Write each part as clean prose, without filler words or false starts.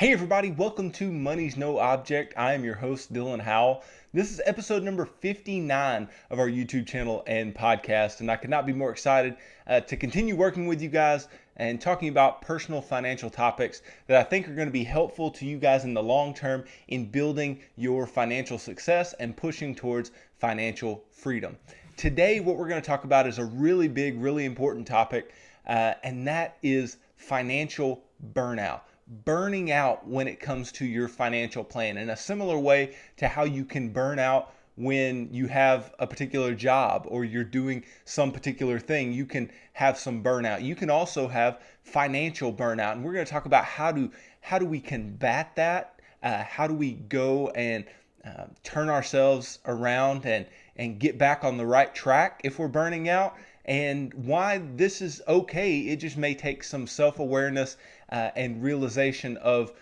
Hey everybody, welcome to Money's No Object. I am your host, Dylan Howell. This is episode number 59 of our YouTube channel and podcast, and I could not be more excited to continue working with you guys and talking about personal financial topics that I think are going to be helpful to you guys in the long term in building your financial success and pushing towards financial freedom. Today, what we're going to talk about is a really big, really important topic, and that is financial burnout. Burning out when it comes to your financial plan in a similar way to how you can burn out when you have a particular job or you're doing some particular thing. You can have some burnout. You can also have financial burnout, and we're going to talk about how do we combat that. How do we go and turn ourselves around and get back on the right track if we're burning out, and why this is okay. It just may take some self-awareness and realization of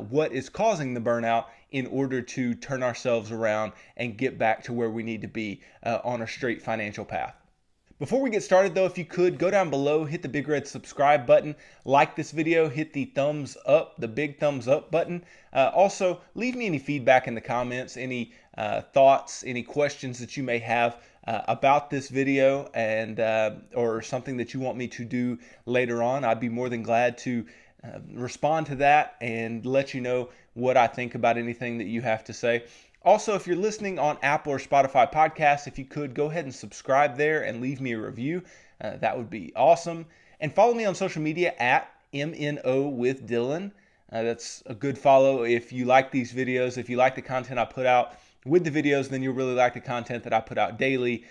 what is causing the burnout in order to turn ourselves around and get back to where we need to be on a straight financial path. Before we get started though, if you could go down below, hit the big red subscribe button, like this video, hit the thumbs up, the big thumbs up button. Also, leave me any feedback in the comments, any thoughts, any questions that you may have about this video, and or something that you want me to do later on. I'd be more than glad to respond to that and let you know what I think about anything that you have to say. Also, if you're listening on Apple or Spotify podcasts, if you could go ahead and subscribe there and leave me a review, that would be awesome. And follow me on social media at MNO with Dylan. That's a good follow. If you like these videos, if you like the content I put out with the videos, then you'll really like the content that I put out daily,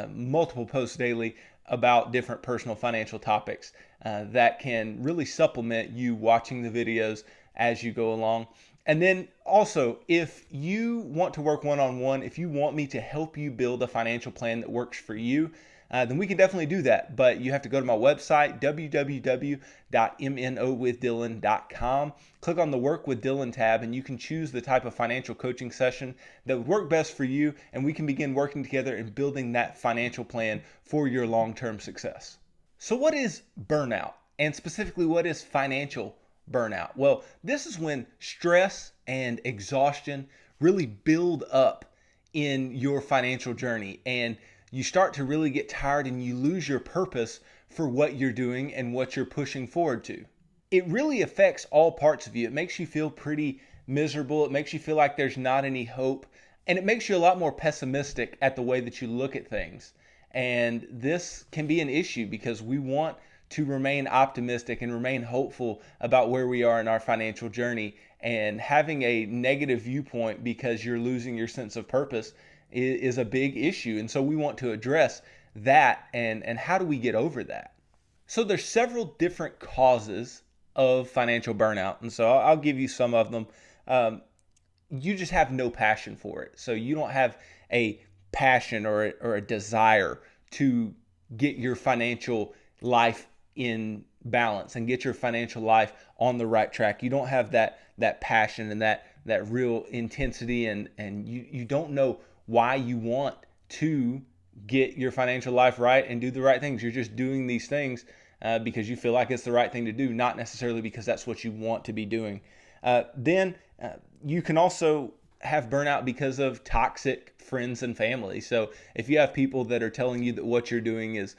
multiple posts daily about different personal financial topics that can really supplement you watching the videos as you go along. And then also, if you want to work one-on-one, if you want me to help you build a financial plan that works for you, then we can definitely do that. But you have to go to my website, www.mnowithdylan.com. Click on the Work with Dylan tab, and you can choose the type of financial coaching session that would work best for you, and we can begin working together and building that financial plan for your long-term success. So what is burnout? And specifically, what is financial burnout? Well, this is when stress and exhaustion really build up in your financial journey, and you start to really get tired and you lose your purpose for what you're doing and what you're pushing forward to. It really affects all parts of you. It makes you feel pretty miserable. It makes you feel like there's not any hope, and it makes you a lot more pessimistic at the way that you look at things. And this can be an issue because we want to remain optimistic and remain hopeful about where we are in our financial journey. And having a negative viewpoint because you're losing your sense of purpose is a big issue. And so we want to address that, and how do we get over that? So there's several different causes of financial burnout. And so I'll give you some of them. You just have no passion for it. So you don't have a passion or a desire to get your financial life in balance and get your financial life on the right track. You don't have that passion and that real intensity, and you don't know why you want to get your financial life right and do the right things. You're just doing these things because you feel like it's the right thing to do, not necessarily because that's what you want to be doing. Then you can also have burnout because of toxic friends and family. So if you have people that are telling you that what you're doing is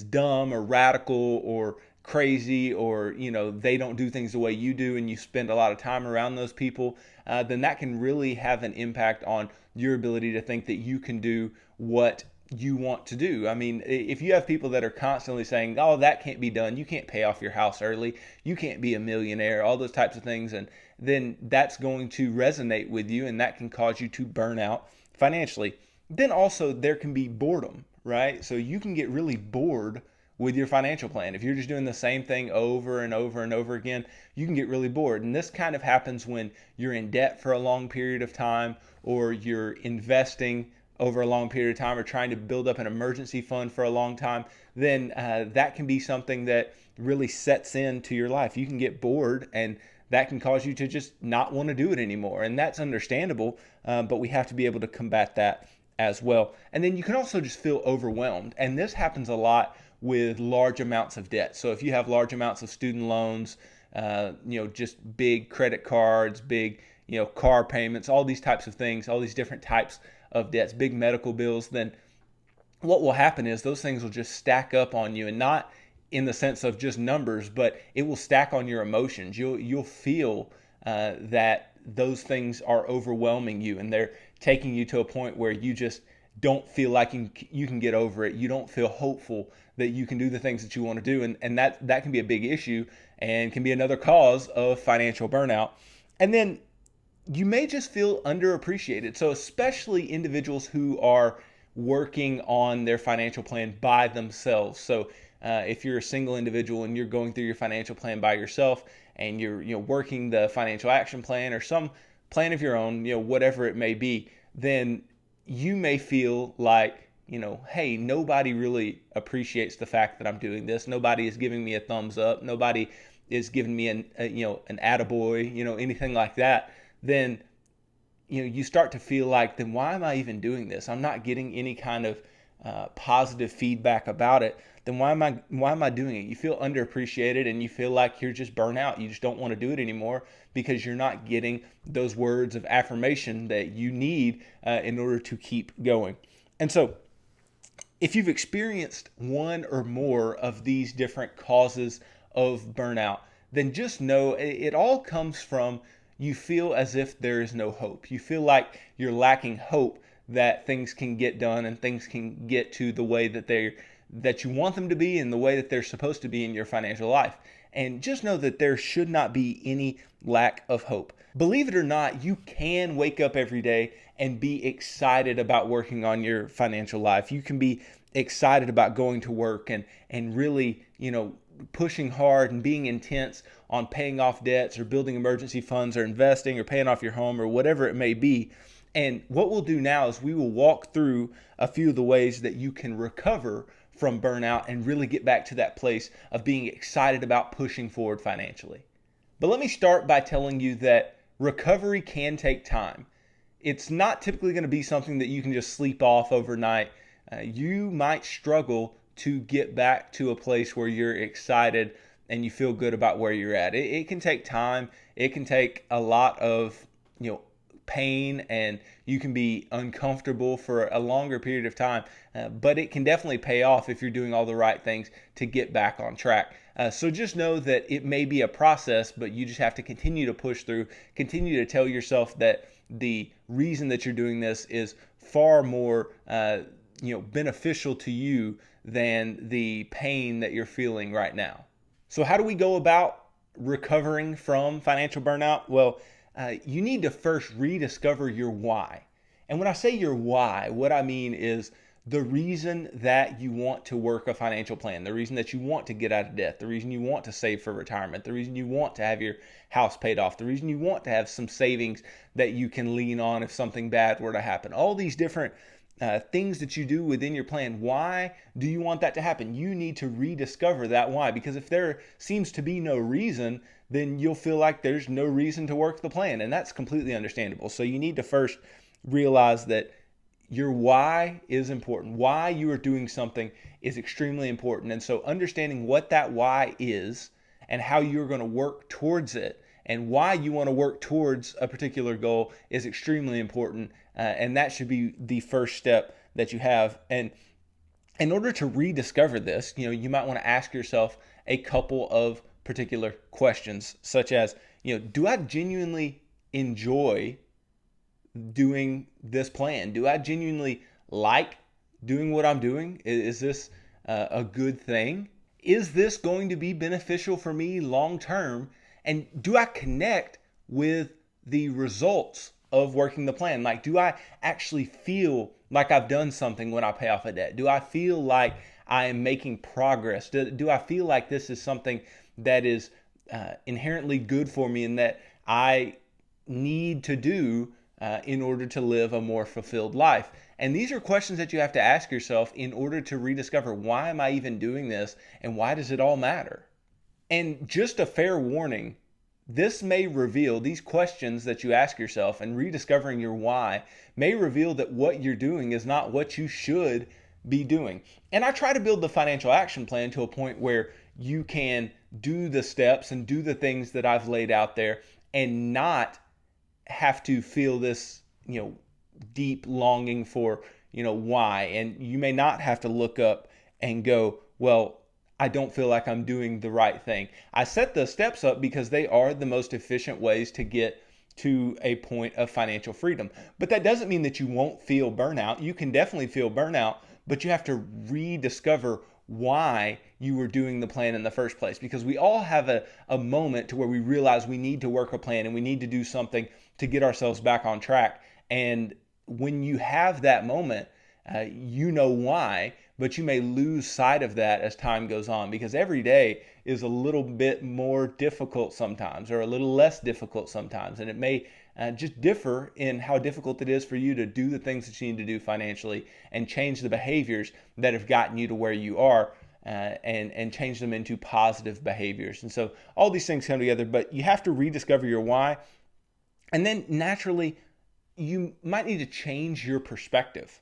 dumb or radical or crazy, or they don't do things the way you do, and you spend a lot of time around those people, then that can really have an impact on your ability to think that you can do what you want to do. I mean, if you have people that are constantly saying, oh, that can't be done, you can't pay off your house early, you can't be a millionaire, all those types of things, and then that's going to resonate with you, and that can cause you to burn out financially. Then also there can be boredom, right? So you can get really bored with your financial plan. If you're just doing the same thing over and over and over again, you can get really bored. And this kind of happens when you're in debt for a long period of time, or you're investing over a long period of time, or trying to build up an emergency fund for a long time. Then that can be something that really sets into your life. You can get bored, and that can cause you to just not want to do it anymore. And that's understandable, but we have to be able to combat that as well. And then you can also just feel overwhelmed. And this happens a lot with large amounts of debt. So if you have large amounts of student loans, just big credit cards, big, car payments, all these types of things, all these different types of debts, big medical bills, then what will happen is those things will just stack up on you, and not in the sense of just numbers, but it will stack on your emotions. You'll feel that those things are overwhelming you, and they're taking you to a point where you just don't feel like you can get over it. You don't feel hopeful that you can do the things that you want to do, and that can be a big issue and can be another cause of financial burnout. And then you may just feel underappreciated. So especially individuals who are working on their financial plan by themselves. So if you're a single individual and you're going through your financial plan by yourself, and you're working the financial action plan or some plan of your own, whatever it may be, then you may feel like, hey, nobody really appreciates the fact that I'm doing this. Nobody is giving me a thumbs up. Nobody is giving me an attaboy, anything like that. Then you start to feel like, then why am I even doing this? I'm not getting any kind of positive feedback about it. Then why am I doing it? You feel underappreciated, and you feel like you're just burnt out. You just don't want to do it anymore because you're not getting those words of affirmation that you need in order to keep going. And so if you've experienced one or more of these different causes of burnout, then just know it all comes from you feel as if there is no hope. You feel like you're lacking hope that things can get done and things can get to the way that you want them to be and the way that they're supposed to be in your financial life. And just know that there should not be any lack of hope. Believe it or not, you can wake up every day and be excited about working on your financial life. You can be excited about going to work and really, pushing hard and being intense on paying off debts or building emergency funds or investing or paying off your home or whatever it may be. And what we'll do now is we will walk through a few of the ways that you can recover from burnout and really get back to that place of being excited about pushing forward financially. But let me start by telling you that recovery can take time. It's not typically going to be something that you can just sleep off overnight. You might struggle to get back to a place where you're excited and you feel good about where you're at. It can take time. It can take a lot of, pain, and you can be uncomfortable for a longer period of time, but it can definitely pay off if you're doing all the right things to get back on track. So just know that it may be a process, but you just have to continue to push through, continue to tell yourself that the reason that you're doing this is far more beneficial to you than the pain that you're feeling right now. So how do we go about recovering from financial burnout? Well, you need to first rediscover your why. And when I say your why, what I mean is the reason that you want to work a financial plan, the reason that you want to get out of debt, the reason you want to save for retirement, the reason you want to have your house paid off, the reason you want to have some savings that you can lean on if something bad were to happen. All these different things that you do within your plan. Why do you want that to happen? You need to rediscover that why, because if there seems to be no reason, then you'll feel like there's no reason to work the plan, and that's completely understandable. So you need to first realize that your why is important. Why you are doing something is extremely important. And so understanding what that why is and how you're going to work towards it and why you want to work towards a particular goal is extremely important. And that should be the first step that you have. And in order to rediscover this, you might want to ask yourself a couple of particular questions, such as, do I genuinely enjoy doing this plan? Do I genuinely like doing what I'm doing? Is this a good thing? Is this going to be beneficial for me long term? And do I connect with the results of working the plan? Like, do I actually feel like I've done something when I pay off a debt? Do I feel like I am making progress? Do I feel like this is something that is inherently good for me and that I need to do in order to live a more fulfilled life? And these are questions that you have to ask yourself in order to rediscover, why am I even doing this and why does it all matter? And just a fair warning, this may reveal, these questions that you ask yourself and rediscovering your why may reveal that what you're doing is not what you should be doing. And I try to build the financial action plan to a point where you can do the steps and do the things that I've laid out there and not have to feel this, deep longing for, why. And you may not have to look up and go, well, I don't feel like I'm doing the right thing. I set the steps up because they are the most efficient ways to get to a point of financial freedom. But that doesn't mean that you won't feel burnout. You can definitely feel burnout, but you have to rediscover why you were doing the plan in the first place. Because we all have a moment to where we realize we need to work a plan and we need to do something to get ourselves back on track. And when you have that moment, you know why, but you may lose sight of that as time goes on, because every day is a little bit more difficult sometimes or a little less difficult sometimes. And it may just differ in how difficult it is for you to do the things that you need to do financially and change the behaviors that have gotten you to where you are, and change them into positive behaviors. And so all these things come together, but you have to rediscover your why. And then naturally, you might need to change your perspective.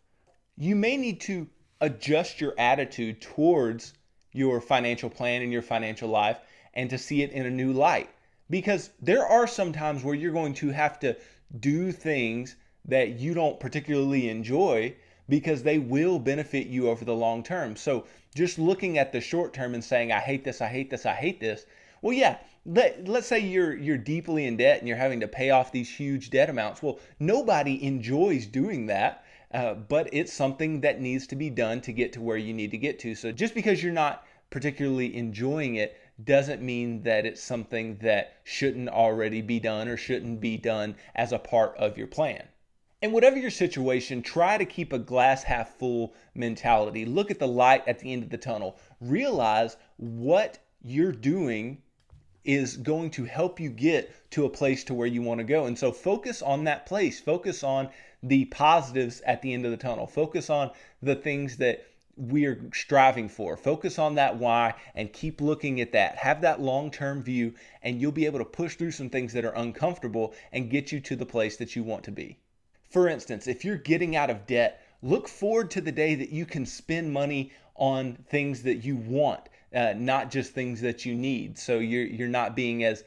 You may need to adjust your attitude towards your financial plan and your financial life and to see it in a new light. Because there are some times where you're going to have to do things that you don't particularly enjoy because they will benefit you over the long term. So just looking at the short term and saying, I hate this, I hate this, I hate this. Well, yeah, let's say you're deeply in debt and you're having to pay off these huge debt amounts. Well, nobody enjoys doing that. But it's something that needs to be done to get to where you need to get to. So just because you're not particularly enjoying it doesn't mean that it's something that shouldn't already be done or shouldn't be done as a part of your plan. And whatever your situation, try to keep a glass half full mentality. Look at the light at the end of the tunnel. Realize what you're doing is going to help you get to a place to where you want to go. And so focus on that place. Focus on the positives at the end of the tunnel. Focus on the things that we are striving for. Focus on that why and keep looking at that. Have that long-term view, and you'll be able to push through some things that are uncomfortable and get you to the place that you want to be. For instance, if you're getting out of debt, look forward to the day that you can spend money on things that you want, not just things that you need. So you're not being as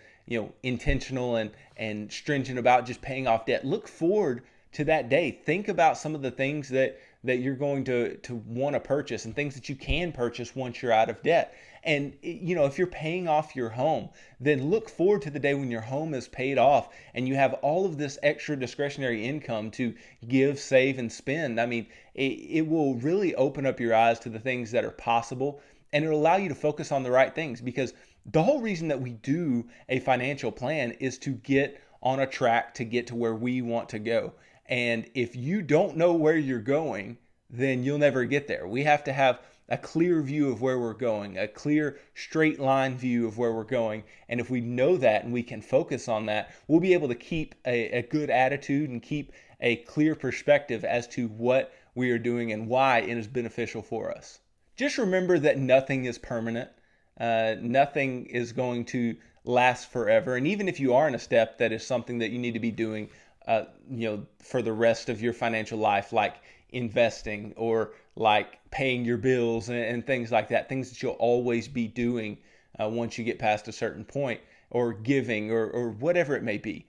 intentional and stringent about just paying off debt. Look forward to that day. Think about some of the things that you're going to want to purchase and things that you can purchase once you're out of debt. And if you're paying off your home, then look forward to the day when your home is paid off and you have all of this extra discretionary income to give, save, and spend. I mean, it will really open up your eyes to the things that are possible, and it'll allow you to focus on the right things, because the whole reason that we do a financial plan is to get on a track to get to where we want to go. And if you don't know where you're going, then you'll never get there. We have to have a clear view of where we're going, a clear straight line view of where we're going. And if we know that and we can focus on that, we'll be able to keep a good attitude and keep a clear perspective as to what we are doing and why it is beneficial for us. Just remember that nothing is permanent. Nothing is going to last forever. And even if you are in a step that is something that you need to be doing for the rest of your financial life, like investing or like paying your bills and things like that, things that you'll always be doing once you get past a certain point, or giving or whatever it may be,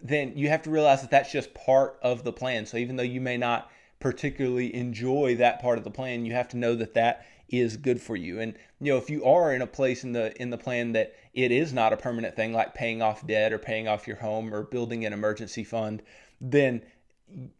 then you have to realize that that's just part of the plan. So even though you may not particularly enjoy that part of the plan, you have to know that that is good for you. And if you are in a place in the plan that it is not a permanent thing, like paying off debt or paying off your home or building an emergency fund, then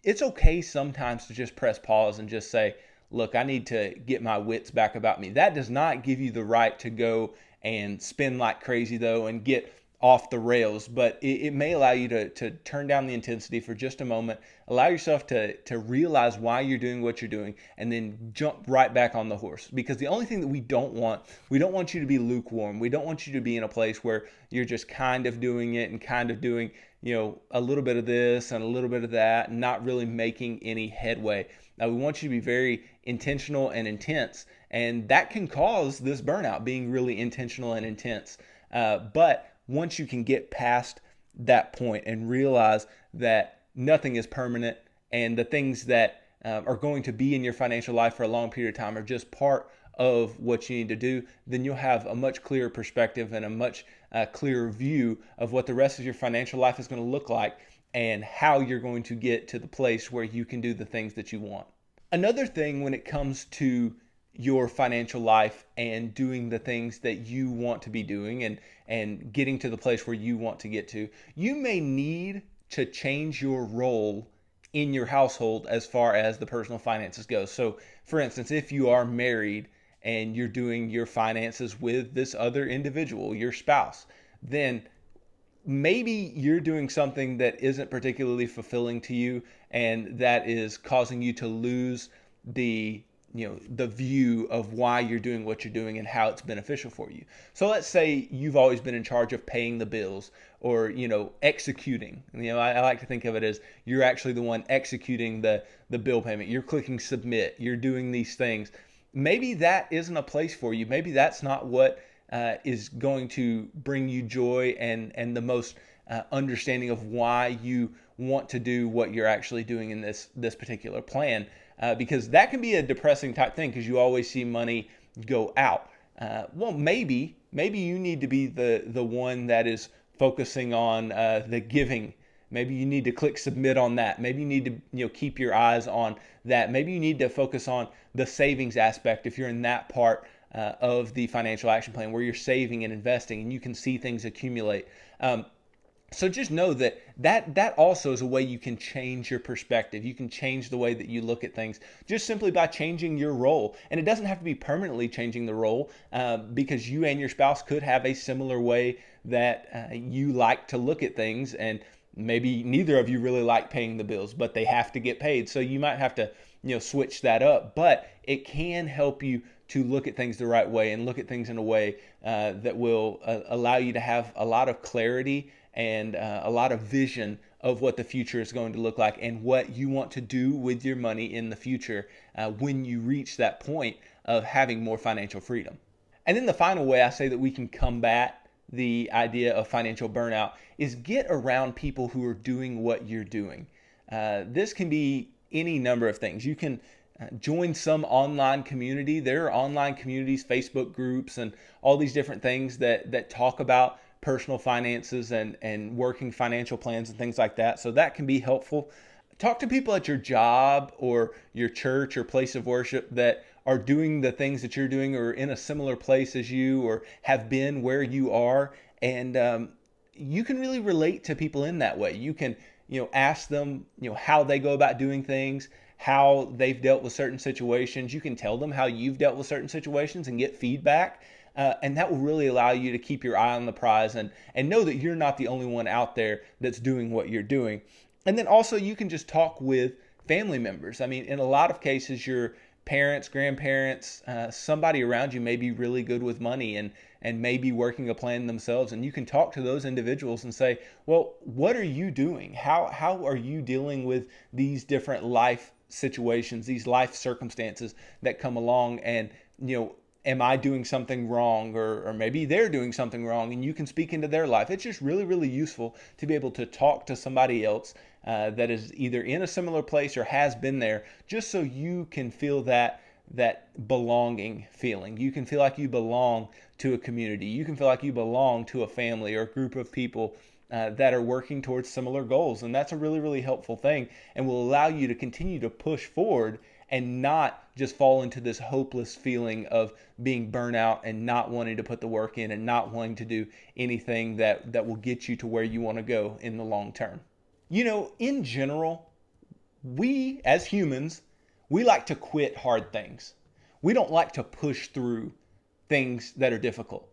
it's okay sometimes to just press pause and just say, look, I need to get my wits back about me. That does not give you the right to go and spend like crazy though and get off the rails, but it may allow you to turn down the intensity for just a moment, allow yourself to realize why you're doing what you're doing, and then jump right back on the horse. Because the only thing that we don't want you to be lukewarm. We don't want you to be in a place where you're just kind of doing it and kind of doing, a little bit of this and a little bit of that, and not really making any headway. Now, we want you to be very intentional and intense, and that can cause this burnout, being really intentional and intense. But once you can get past that point and realize that nothing is permanent, and the things that are going to be in your financial life for a long period of time are just part of what you need to do, then you'll have a much clearer perspective and a much clearer view of what the rest of your financial life is going to look like and how you're going to get to the place where you can do the things that you want. Another thing when it comes to your financial life and doing the things that you want to be doing and getting to the place where you want to get to, you may need to change your role in your household as far as the personal finances go. So, for instance, if you are married and you're doing your finances with this other individual, your spouse, then maybe you're doing something that isn't particularly fulfilling to you and that is causing you to lose the the view of why you're doing what you're doing and how it's beneficial for you. So let's say you've always been in charge of paying the bills or executing. I like to think of it as you're actually the one executing the bill payment. You're clicking submit, you're doing these things. Maybe that isn't a place for you. Maybe that's not what is going to bring you joy and the most understanding of why you want to do what you're actually doing in this particular plan, because that can be a depressing type thing because you always see money go out. Well, maybe you need to be the one that is focusing on the giving. Maybe you need to click submit on that. Maybe you need to keep your eyes on that. Maybe you need to focus on the savings aspect if you're in that part of the financial action plan where you're saving and investing and you can see things accumulate. So just know that also is a way you can change your perspective. You can change the way that you look at things just simply by changing your role. And it doesn't have to be permanently changing the role because you and your spouse could have a similar way that you like to look at things. And maybe neither of you really like paying the bills, but they have to get paid. So you might have to switch that up. But it can help you to look at things the right way and look at things in a way that will allow you to have a lot of clarity and a lot of vision of what the future is going to look like and what you want to do with your money in the future when you reach that point of having more financial freedom. And then the final way I say that we can combat the idea of financial burnout is get around people who are doing what you're doing. This can be any number of things. You can join some online community. There are online communities, Facebook groups, and all these different things that talk about personal finances and working financial plans and things like that. So that can be helpful. Talk to people at your job or your church or place of worship that are doing the things that you're doing or in a similar place as you or have been where you are. And you can really relate to people in that way. You can ask them how they go about doing things, how they've dealt with certain situations. You can tell them how you've dealt with certain situations and get feedback. And that will really allow you to keep your eye on the prize and know that you're not the only one out there that's doing what you're doing. And then also you can just talk with family members. I mean, in a lot of cases, your parents, grandparents, somebody around you may be really good with money and may be working a plan themselves. And you can talk to those individuals and say, well, what are you doing? How are you dealing with these different life situations, these life circumstances that come along? And, am I doing something wrong or maybe they're doing something wrong, and you can speak into their life. It's just really, really useful to be able to talk to somebody else that is either in a similar place or has been there, just so you can feel that belonging feeling. You can feel like you belong to a community. You can feel like you belong to a family or a group of people that are working towards similar goals. And that's a really, really helpful thing and will allow you to continue to push forward and not just fall into this hopeless feeling of being burnout and not wanting to put the work in and not wanting to do anything that will get you to where you want to go in the long term. In general, we as humans, we like to quit hard things. We don't like to push through things that are difficult.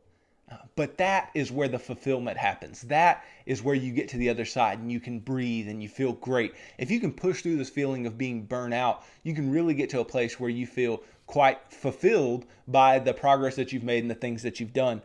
But that is where the fulfillment happens. That is where you get to the other side and you can breathe and you feel great. If you can push through this feeling of being burnt out, you can really get to a place where you feel quite fulfilled by the progress that you've made and the things that you've done.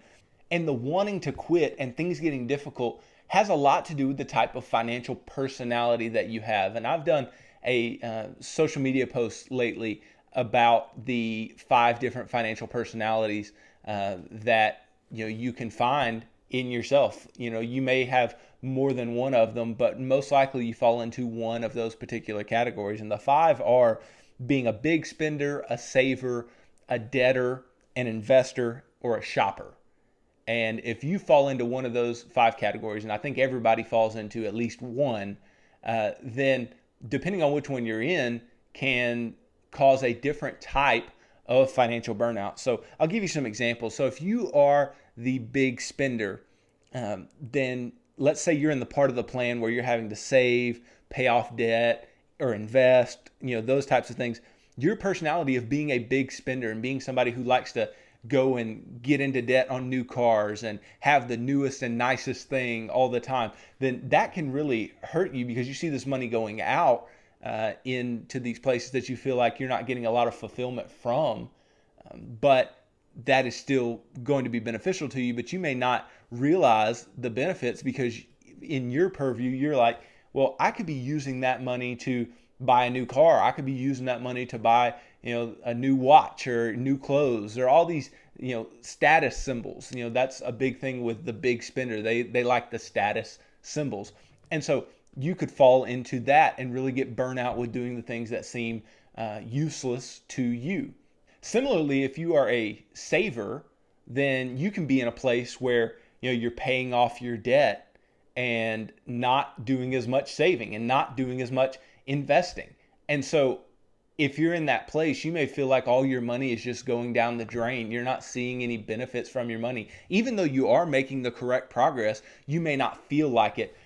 And the wanting to quit and things getting difficult has a lot to do with the type of financial personality that you have. And I've done a social media post lately about the 5 different financial personalities that you can find in yourself. You may have more than one of them, but most likely you fall into one of those particular categories. And the 5 are being a big spender, a saver, a debtor, an investor, or a shopper. And if you fall into one of those 5 categories, and I think everybody falls into at least one, then depending on which one you're in, can cause a different type of financial burnout. So I'll give you some examples. So if you are the big spender, then let's say you're in the part of the plan where you're having to save, pay off debt, or invest, those types of things. Your personality of being a big spender and being somebody who likes to go and get into debt on new cars and have the newest and nicest thing all the time, then that can really hurt you because you see this money going out into these places that you feel like you're not getting a lot of fulfillment from. But that is still going to be beneficial to you, but you may not realize the benefits because in your purview, you're like, well, I could be using that money to buy a new car. I could be using that money to buy, a new watch or new clothes. There are all these, status symbols. That's a big thing with the big spender. They like the status symbols. And so you could fall into that and really get burnout with doing the things that seem useless to you. Similarly, if you are a saver, then you can be in a place where you're paying off your debt and not doing as much saving and not doing as much investing. And so if you're in that place, you may feel like all your money is just going down the drain. You're not seeing any benefits from your money. Even though you are making the correct progress, you may not feel like it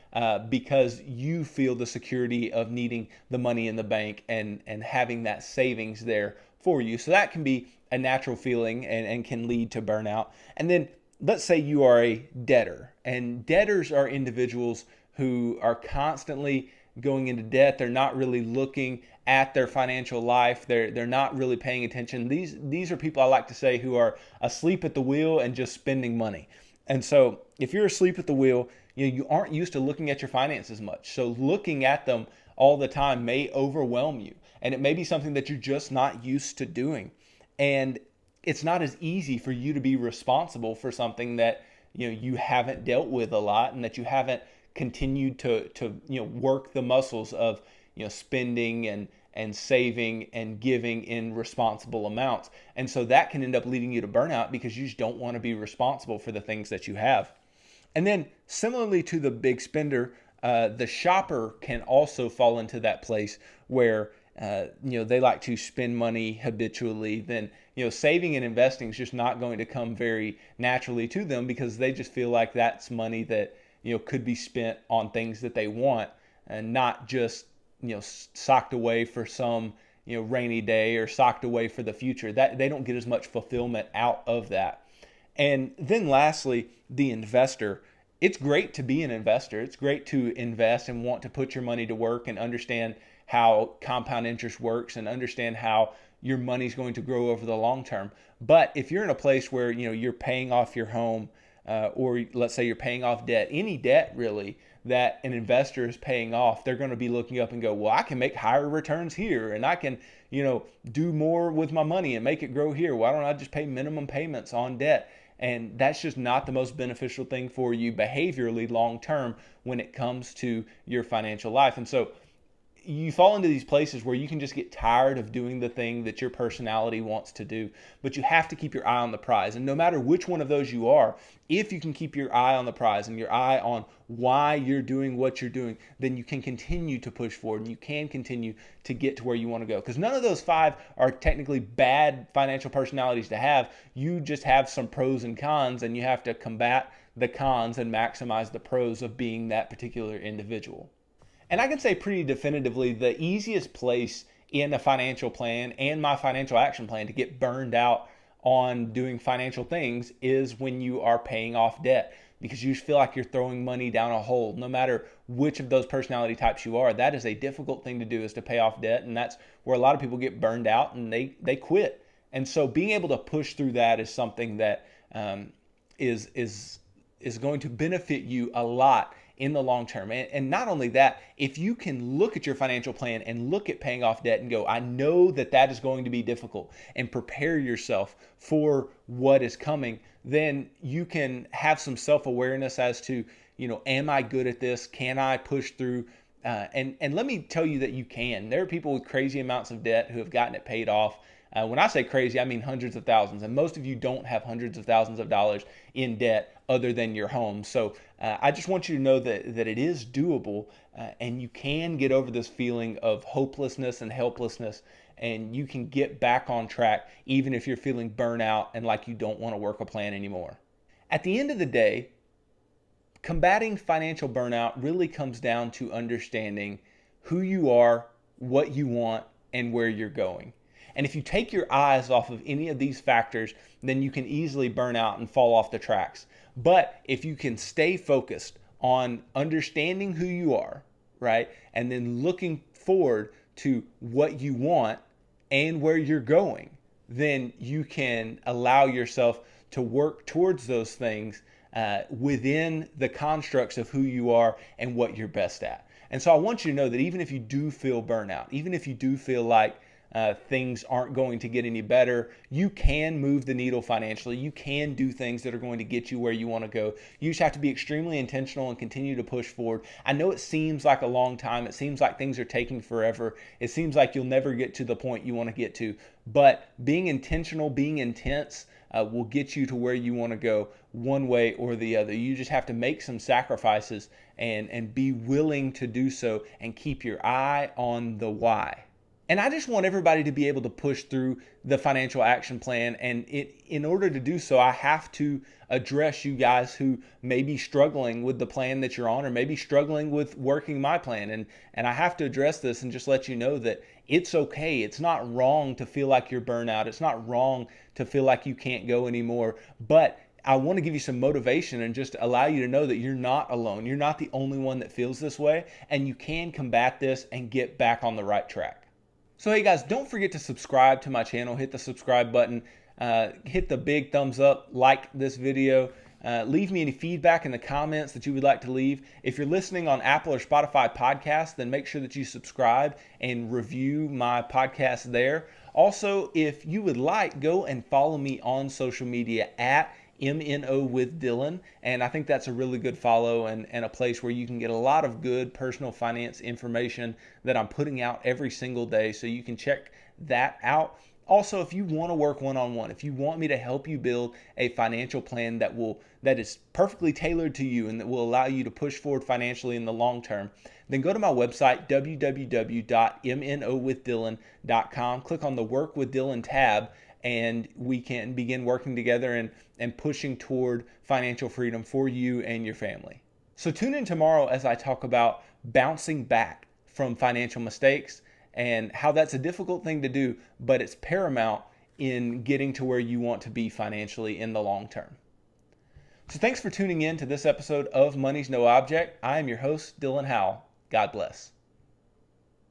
because you feel the security of needing the money in the bank and having that savings there for you. So that can be a natural feeling and can lead to burnout. And then let's say you are a debtor, and debtors are individuals who are constantly going into debt. They're not really looking at their financial life. They're not really paying attention. These are people I like to say who are asleep at the wheel and just spending money. And so if you're asleep at the wheel, you aren't used to looking at your finances much. So looking at them all the time may overwhelm you. And it may be something that you're just not used to doing. And it's not as easy for you to be responsible for something that you haven't dealt with a lot and that you haven't continued to work the muscles of spending and saving and giving in responsible amounts. And so that can end up leading you to burnout because you just don't want to be responsible for the things that you have. And then similarly to the big spender, the shopper can also fall into that place where they like to spend money habitually. Then saving and investing is just not going to come very naturally to them because they just feel like that's money that could be spent on things that they want and not just socked away for some rainy day or socked away for the future. That they don't get as much fulfillment out of that. And then lastly, the investor. It's great to be an investor. It's great to invest and want to put your money to work and understand how compound interest works and understand how your money's going to grow over the long term. But if you're in a place where you're paying off your home, or let's say you're paying off debt, any debt really that an investor is paying off, they're going to be looking up and go, well, I can make higher returns here and I can, do more with my money and make it grow here. Why don't I just pay minimum payments on debt? And that's just not the most beneficial thing for you behaviorally long term when it comes to your financial life. And so you fall into these places where you can just get tired of doing the thing that your personality wants to do, but you have to keep your eye on the prize. And no matter which one of those you are, if you can keep your eye on the prize and your eye on why you're doing what you're doing, then you can continue to push forward and you can continue to get to where you want to go. Because none of those 5 are technically bad financial personalities to have. You just have some pros and cons, and you have to combat the cons and maximize the pros of being that particular individual. And I can say pretty definitively the easiest place in a financial plan and my financial action plan to get burned out on doing financial things is when you are paying off debt, because you feel like you're throwing money down a hole. No matter which of those personality types you are, that is a difficult thing to do, is to pay off debt. And that's where a lot of people get burned out and they quit. And so being able to push through that is something that is going to benefit you a lot in the long term. And not only that, if you can look at your financial plan and look at paying off debt and go, I know that is going to be difficult, and prepare yourself for what is coming, then you can have some self-awareness as to, am I good at this? Can I push through? And let me tell you that you can. There are people with crazy amounts of debt who have gotten it paid off When I say crazy, I mean hundreds of thousands. And most of you don't have hundreds of thousands of dollars in debt other than your home. So I just want you to know that it is doable, and you can get over this feeling of hopelessness and helplessness, and you can get back on track even if you're feeling burnout and like you don't want to work a plan anymore. At the end of the day, combating financial burnout really comes down to understanding who you are, what you want, and where you're going. And if you take your eyes off of any of these factors, then you can easily burn out and fall off the tracks. But if you can stay focused on understanding who you are, right, and then looking forward to what you want and where you're going, then you can allow yourself to work towards those things within the constructs of who you are and what you're best at. And so I want you to know that even if you do feel burnout, even if you do feel like things aren't going to get any better, you can move the needle financially. You can do things that are going to get you where you want to go. You just have to be extremely intentional and continue to push forward. I know it seems like a long time. It seems like things are taking forever. It seems like you'll never get to the point you want to get to. But being intentional, being intense, will get you to where you want to go one way or the other. You just have to make some sacrifices and be willing to do so and keep your eye on the why. And I just want everybody to be able to push through the financial action plan. And in order to do so, I have to address you guys who may be struggling with the plan that you're on, or maybe struggling with working my plan. And I have to address this and just let you know that it's okay. It's not wrong to feel like you're burnt out. It's not wrong to feel like you can't go anymore. But I want to give you some motivation and just allow you to know that you're not alone. You're not the only one that feels this way, and you can combat this and get back on the right track. So hey guys, don't forget to subscribe to my channel. Hit the subscribe button, hit the big thumbs up, like this video. Leave me any feedback in the comments that you would like to leave. If you're listening on Apple or Spotify podcasts, then make sure that you subscribe and review my podcast there. Also, if you would like, go and follow me on social media at MNO with Dylan, and I think that's a really good follow and a place where you can get a lot of good personal finance information that I'm putting out every single day, so you can check that out. Also, if you want to work one-on-one, if you want me to help you build a financial plan that is perfectly tailored to you and that will allow you to push forward financially in the long term, then go to my website, www.mnowithdylan.com. Click on the Work with Dylan tab, and we can begin working together and pushing toward financial freedom for you and your family. So tune in tomorrow as I talk about bouncing back from financial mistakes and how that's a difficult thing to do, but it's paramount in getting to where you want to be financially in the long term. So thanks for tuning in to this episode of Money's No Object. I am your host, Dylan Howell. God bless.